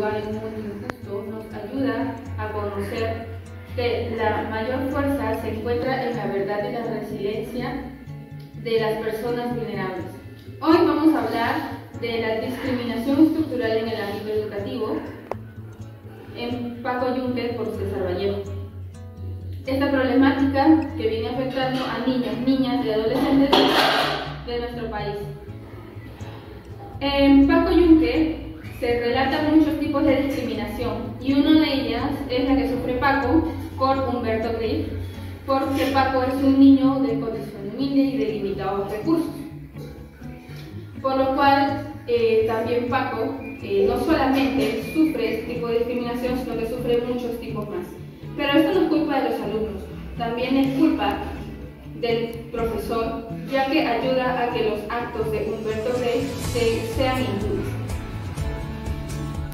lugar en un mundo injusto nos ayuda a conocer que la mayor fuerza se encuentra en la verdad y la resiliencia de las personas vulnerables. Hoy vamos a hablar de la discriminación estructural en el ámbito educativo en Paco Yunque por César Vallejo. Esta problemática que viene afectando a niños, niñas y adolescentes de nuestro país. En Paco Yunque se relatan muchos tipos de discriminación y una de ellas es la que sufre Paco por Humberto Griff, porque Paco es un niño de condición humilde y de limitados recursos. Por lo cual también Paco no solamente sufre este tipo de discriminación, sino que sufre muchos tipos más. Pero esto no es culpa de los alumnos, también es culpa del profesor, ya que ayuda a que los actos de Humberto Grey sean impunes.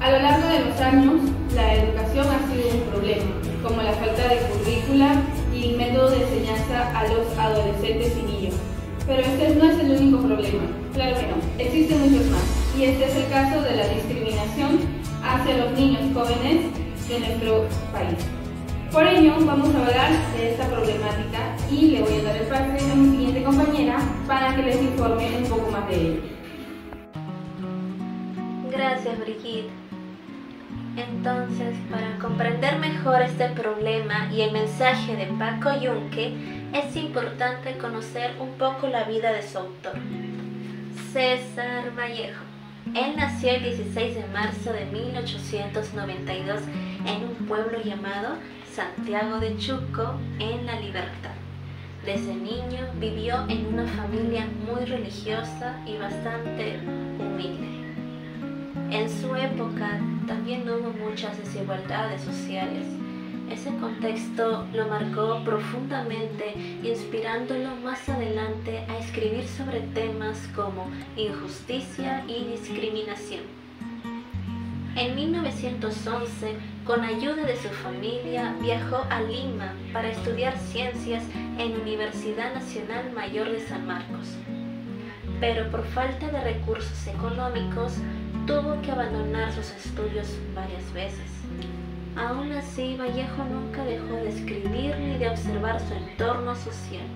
A lo largo de los años, la educación ha sido un problema, como la falta de currícula y método de enseñanza a los adolescentes y niños. Pero este no es el único problema, claro que no, existen muchos más, y este es el caso de la discriminación hacia los niños jóvenes de nuestro país. Por ello, vamos a hablar de esta problemática y le voy a dar el pase a mi siguiente compañera para que les informe un poco más de ello. Gracias, Brigitte. Entonces, para comprender mejor este problema y el mensaje de Paco Yunque, es importante conocer un poco la vida de su autor, César Vallejo. Él nació el 16 de marzo de 1892 en un pueblo llamado Santiago de Chuco, en La Libertad. Desde niño vivió en una familia muy religiosa y bastante humilde. En su época también hubo muchas desigualdades sociales. Ese contexto lo marcó profundamente, inspirándolo más adelante a escribir sobre temas como injusticia y discriminación. En 1911, con ayuda de su familia, viajó a Lima para estudiar ciencias en Universidad Nacional Mayor de San Marcos. Pero por falta de recursos económicos, tuvo que abandonar sus estudios varias veces. Aún así, Vallejo nunca dejó de escribir ni de observar su entorno social.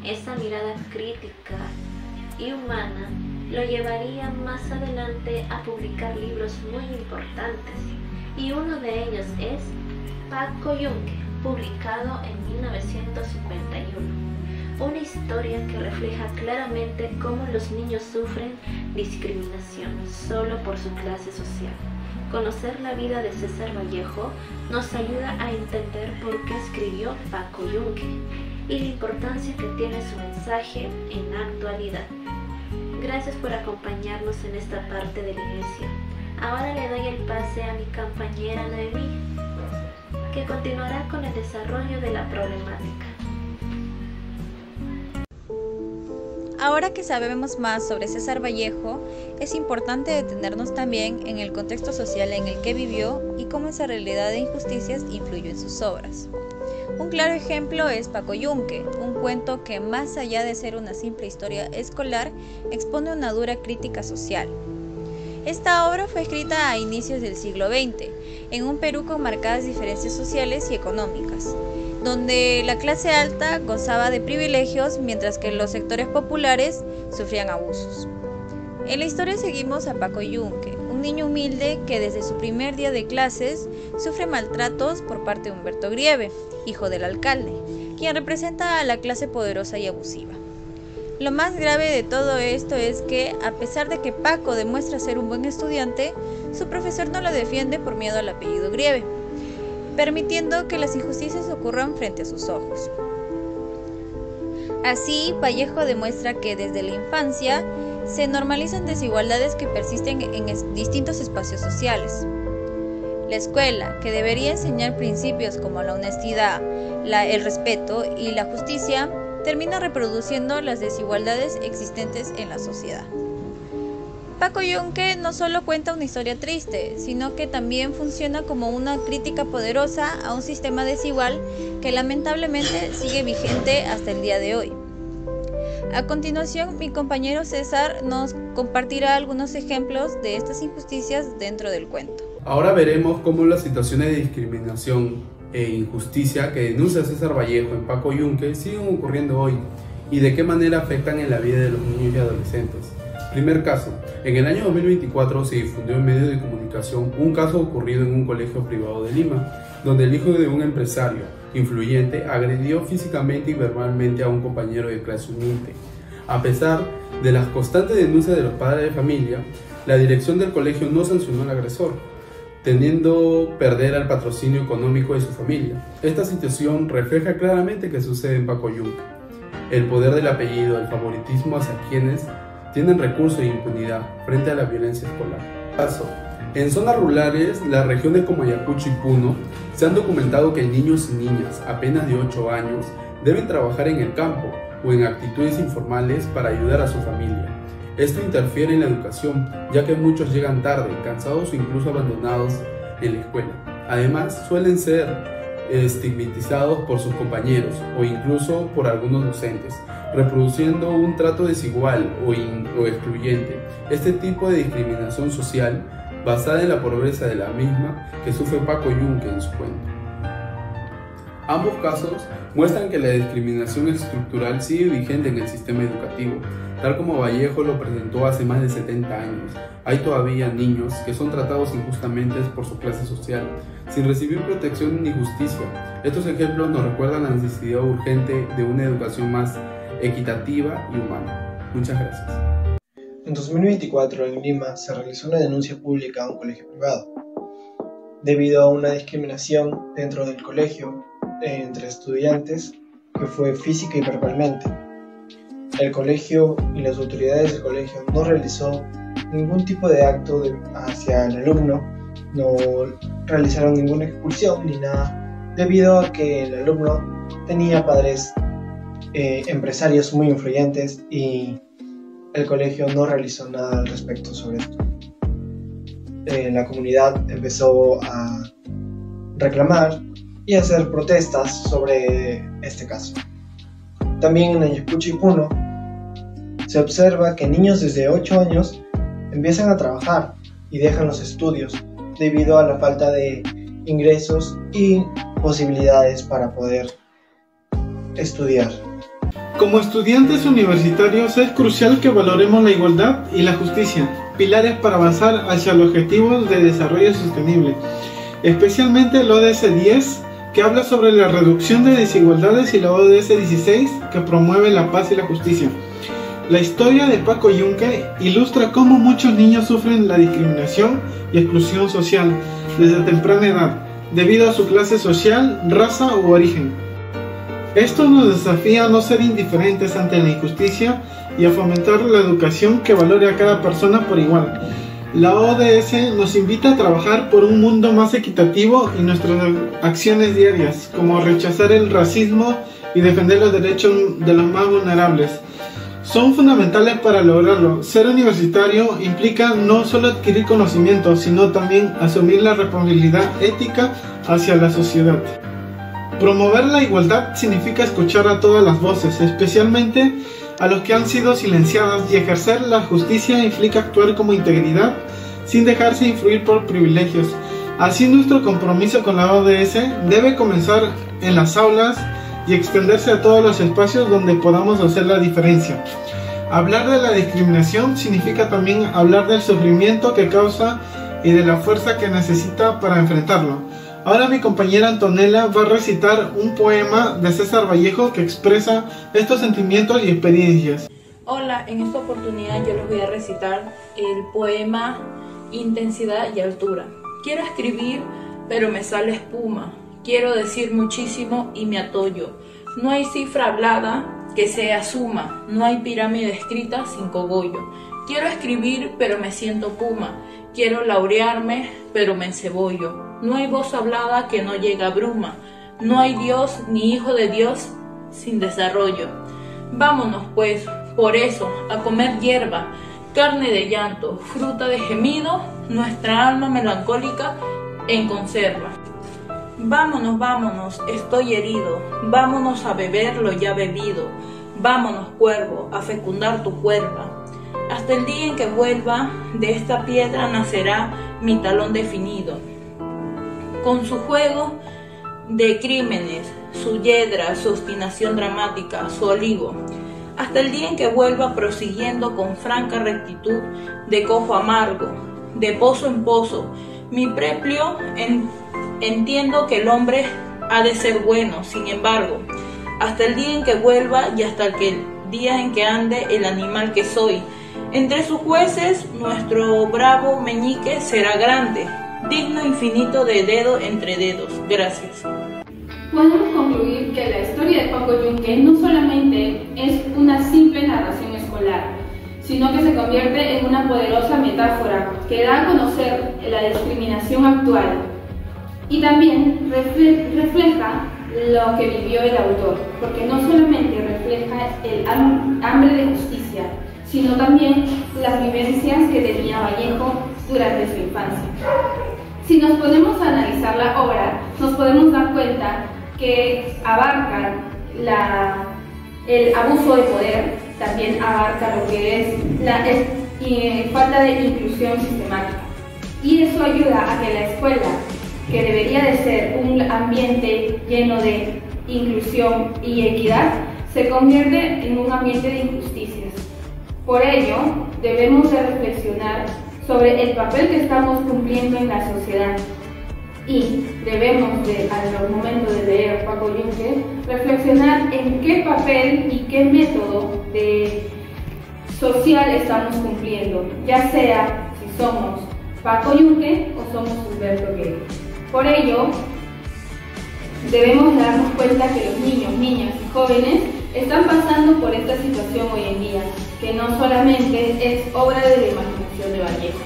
Esa mirada crítica y humana lo llevaría más adelante a publicar libros muy importantes, y uno de ellos es Paco Yunque, publicado en 1951. Una historia que refleja claramente cómo los niños sufren discriminación solo por su clase social. Conocer la vida de César Vallejo nos ayuda a entender por qué escribió Paco Yunque y la importancia que tiene su mensaje en la actualidad. Gracias por acompañarnos en esta parte de la iglesia. Ahora le doy el pase a mi compañera Noemí, que continuará con el desarrollo de la problemática. Ahora que sabemos más sobre César Vallejo, es importante detenernos también en el contexto social en el que vivió y cómo esa realidad de injusticias influyó en sus obras. Un claro ejemplo es Paco Yunque, un cuento que más allá de ser una simple historia escolar, expone una dura crítica social. Esta obra fue escrita a inicios del siglo XX, en un Perú con marcadas diferencias sociales y económicas, donde la clase alta gozaba de privilegios mientras que los sectores populares sufrían abusos. En la historia seguimos a Paco Yunque, un niño humilde que desde su primer día de clases sufre maltratos por parte de Humberto Grieve, hijo del alcalde, quien representa a la clase poderosa y abusiva. Lo más grave de todo esto es que, a pesar de que Paco demuestra ser un buen estudiante, su profesor no lo defiende por miedo al apellido Grieve, permitiendo que las injusticias ocurran frente a sus ojos. Así, Vallejo demuestra que desde la infancia se normalizan desigualdades que persisten en distintos espacios sociales. La escuela, que debería enseñar principios como la honestidad, el respeto y la justicia, termina reproduciendo las desigualdades existentes en la sociedad. Paco Yunque no solo cuenta una historia triste, sino que también funciona como una crítica poderosa a un sistema desigual que lamentablemente sigue vigente hasta el día de hoy. A continuación, mi compañero César nos compartirá algunos ejemplos de estas injusticias dentro del cuento. Ahora veremos cómo las situaciones de discriminación e injusticia que denuncia César Vallejo en Paco Yunque siguen ocurriendo hoy y de qué manera afectan en la vida de los niños y adolescentes. Primer caso. En el año 2024 se difundió en medios de comunicación un caso ocurrido en un colegio privado de Lima, donde el hijo de un empresario influyente agredió físicamente y verbalmente a un compañero de clase humilde. A pesar de las constantes denuncias de los padres de familia, la dirección del colegio no sancionó al agresor, teniendo perder al patrocinio económico de su familia. Esta situación refleja claramente que sucede en Paco Yunque. El poder del apellido, el favoritismo hacia quienes tienen recursos e impunidad frente a la violencia escolar. Caso. En zonas rurales, las regiones como Ayacucho y Puno, se han documentado que niños y niñas apenas de 8 años deben trabajar en el campo o en actitudes informales para ayudar a su familia. Esto interfiere en la educación, ya que muchos llegan tarde, cansados o incluso abandonados en la escuela. Además, suelen ser estigmatizados por sus compañeros o incluso por algunos docentes, reproduciendo un trato desigual o excluyente. Este tipo de discriminación social, basada en la pobreza de la misma, que sufre Paco Yunque en su cuento. Ambos casos muestran que la discriminación estructural sigue vigente en el sistema educativo. Tal como Vallejo lo presentó hace más de 70 años, hay todavía niños que son tratados injustamente por su clase social, sin recibir protección ni justicia. Estos ejemplos nos recuerdan la necesidad urgente de una educación más equitativa y humana. Muchas gracias. En 2024, en Lima, se realizó una denuncia pública a un colegio privado, debido a una discriminación dentro del colegio entre estudiantes que fue física y verbalmente. El colegio y las autoridades del colegio no realizó ningún tipo de acto hacia el alumno, no realizaron ninguna expulsión ni nada, debido a que el alumno tenía padres empresarios muy influyentes y el colegio no realizó nada al respecto sobre esto. La comunidad empezó a reclamar y a hacer protestas sobre este caso. También en Ayacucho y Puno se observa que niños desde 8 años empiezan a trabajar y dejan los estudios debido a la falta de ingresos y posibilidades para poder estudiar. Como estudiantes universitarios es crucial que valoremos la igualdad y la justicia, pilares para avanzar hacia los objetivos de desarrollo sostenible, especialmente el ODS 10, que habla sobre la reducción de desigualdades, y la ODS 16, que promueve la paz y la justicia. La historia de Paco Yunque ilustra cómo muchos niños sufren la discriminación y exclusión social desde temprana edad, debido a su clase social, raza u origen. Esto nos desafía a no ser indiferentes ante la injusticia y a fomentar la educación que valore a cada persona por igual. La ODS nos invita a trabajar por un mundo más equitativo y nuestras acciones diarias, como rechazar el racismo y defender los derechos de los más vulnerables, son fundamentales para lograrlo. Ser universitario implica no solo adquirir conocimientos, sino también asumir la responsabilidad ética hacia la sociedad. Promover la igualdad significa escuchar a todas las voces, especialmente a los que han sido silenciadas, y ejercer la justicia implica actuar con integridad sin dejarse influir por privilegios. Así, nuestro compromiso con la ODS debe comenzar en las aulas y extenderse a todos los espacios donde podamos hacer la diferencia. Hablar de la discriminación significa también hablar del sufrimiento que causa y de la fuerza que necesita para enfrentarlo. Ahora mi compañera Antonella va a recitar un poema de César Vallejo que expresa estos sentimientos y experiencias. Hola, en esta oportunidad yo les voy a recitar el poema Intensidad y Altura. Quiero escribir, pero me sale espuma. Quiero decir muchísimo y me atollo. No hay cifra hablada que sea suma. No hay pirámide escrita sin cogollo. Quiero escribir, pero me siento puma. Quiero laurearme, pero me encebollo. No hay voz hablada que no llegue a bruma. No hay Dios ni hijo de Dios sin desarrollo. Vámonos pues, por eso, a comer hierba, carne de llanto, fruta de gemido, nuestra alma melancólica en conserva. Vámonos, vámonos, estoy herido. Vámonos a beber lo ya bebido. Vámonos, cuervo, a fecundar tu cuerva. Hasta el día en que vuelva, de esta piedra nacerá mi talón definido. Con su juego de crímenes, su yedra, su obstinación dramática, su olivo, hasta el día en que vuelva prosiguiendo con franca rectitud de cojo amargo, de pozo en pozo, mi preplio entiendo que el hombre ha de ser bueno, sin embargo, hasta el día en que vuelva y hasta el día en que ande el animal que soy. Entre sus jueces, nuestro bravo meñique será grande, digno infinito de dedo entre dedos. Gracias. Podemos concluir que la historia de Paco Yunque no solamente es una simple narración escolar, sino que se convierte en una poderosa metáfora que da a conocer la discriminación actual y también refleja lo que vivió el autor, porque no solamente refleja el hambre de justicia, sino también las vivencias que tenía Vallejo durante su infancia. Si nos ponemos a analizar la obra, nos podemos dar cuenta que abarca el abuso de poder, también abarca lo que es la falta de inclusión sistemática. Y eso ayuda a que la escuela, que debería de ser un ambiente lleno de inclusión y equidad, se convierte en un ambiente de injusticias. Por ello, debemos de reflexionar sobre el papel que estamos cumpliendo en la sociedad y debemos de, al momento de leer Paco Yunque, reflexionar en qué papel y qué método social estamos cumpliendo, ya sea si somos Paco Yunque o somos Humberto Guedes. Por ello, debemos darnos cuenta que los niños, niñas y jóvenes están pasando por esta situación hoy en día, que no solamente es obra de la imaginación de Vallejo.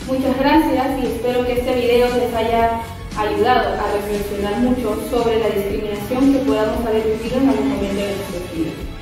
Muchas gracias y espero que este video les haya ayudado a reflexionar mucho sobre la discriminación que podamos haber vivido en algún momento de nuestras vidas.